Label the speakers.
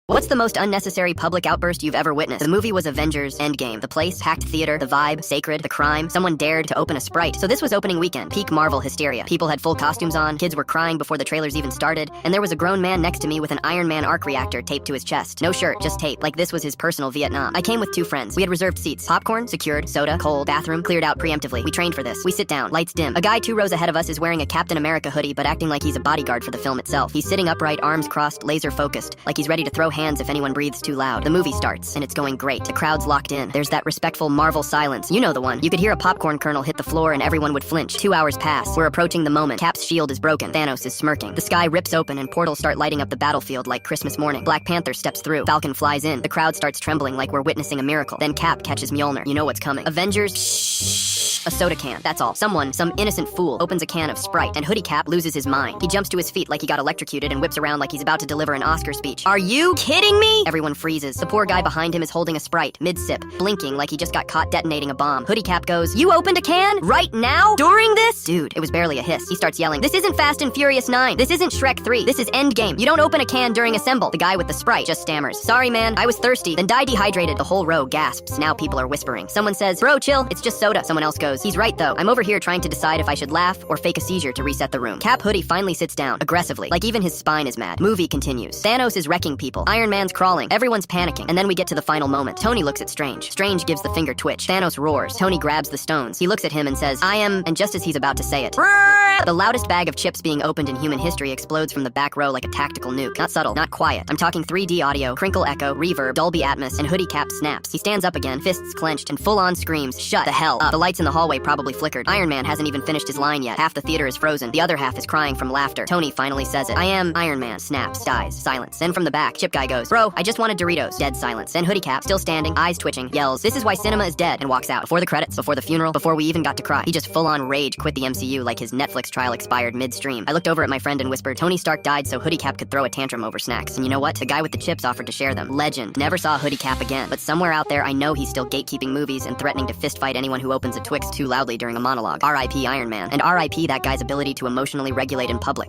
Speaker 1: What's the most unnecessary public outburst you've ever witnessed? The movie was Avengers Endgame. The place, packed theater, the vibe, sacred, the crime. Someone dared to open a Sprite. So this was opening weekend. Peak Marvel hysteria. People had full costumes on, kids were crying before the trailers even started, and there was a grown man next to me with an Iron Man arc reactor taped to his chest. No shirt, just tape. Like this was his personal Vietnam. I came with two friends. We had reserved seats. Popcorn, secured, soda, cold, bathroom, cleared out preemptively. We trained for this. We sit down, lights dim. A guy 2 rows ahead of us is wearing a Captain America hoodie but acting like he's a bodyguard for the film itself. He's sitting upright, arms crossed, laser focused, like he's ready to throw hands if anyone breathes too loud. The movie starts, and it's going great. The crowd's locked in. There's that respectful Marvel silence. You know the one. You could hear a popcorn kernel hit the floor and everyone would flinch. 2 hours pass. We're approaching the moment. Cap's shield is broken. Thanos is smirking. The sky rips open and portals start lighting up the battlefield like Christmas morning. Black Panther steps through. Falcon flies in. The crowd starts trembling like we're witnessing a miracle. Then Cap catches Mjolnir. You know what's coming. Avengers... Shh. A soda can, that's all. Someone, some innocent fool, opens a can of Sprite, and Hoodie Cap loses his mind. He jumps to his feet like he got electrocuted and whips around like he's about to deliver an Oscar speech. Are you kidding me? Everyone freezes. The poor guy behind him is holding a Sprite, mid-sip, blinking like he just got caught detonating a bomb. Hoodie Cap goes, "You opened a can? Right now? During this?" Dude, it was barely a hiss. He starts yelling, "This isn't Fast and Furious 9. This isn't Shrek 3. This is Endgame. You don't open a can during Assemble." The guy with the Sprite just stammers, "Sorry man, I was thirsty, then died dehydrated." The whole row gasps. Now people are whispering. Someone says, "Bro, chill, it's just soda." Someone else goes, "He's right though. I'm over here trying to decide if I should laugh or fake a seizure to reset the room." Cap Hoodie finally sits down, aggressively, like even his spine is mad. Movie continues. Thanos is wrecking people. Iron Man's crawling. Everyone's panicking. And then we get to the final moment. Tony looks at Strange. Strange gives the finger twitch. Thanos roars. Tony grabs the stones. He looks at him and says, "I am," and just as he's about to say it, the loudest bag of chips being opened in human history explodes from the back row like a tactical nuke. Not subtle, not quiet. I'm talking 3D audio, crinkle echo, reverb, Dolby Atmos, and Hoodie Cap snaps. He stands up again, fists clenched, and full-on screams, "Shut the hell up." The lights in the hallway probably flickered. Iron Man hasn't even finished his line yet. Half the theater is frozen. The other half is crying from laughter. Tony finally says it. "I am Iron Man." Snaps, dies, silence. Then from the back, Chip Guy goes, "Bro, I just wanted Doritos." Dead silence. Then Hoodie Cap, still standing, eyes twitching, yells, "This is why cinema is dead," and walks out. Before the credits, before the funeral, before we even got to cry. He just full-on rage quit the MCU like his Netflix trial expired midstream. I looked over at my friend and whispered, "Tony Stark died so Hoodie Cap could throw a tantrum over snacks." And you know what? The guy with the chips offered to share them. Legend. Never saw Hoodie Cap again. But somewhere out there, I know he's still gatekeeping movies and threatening to fistfight anyone who opens a Twix too loudly during a monologue. R.I.P. Iron Man. And R.I.P. that guy's ability to emotionally regulate in public.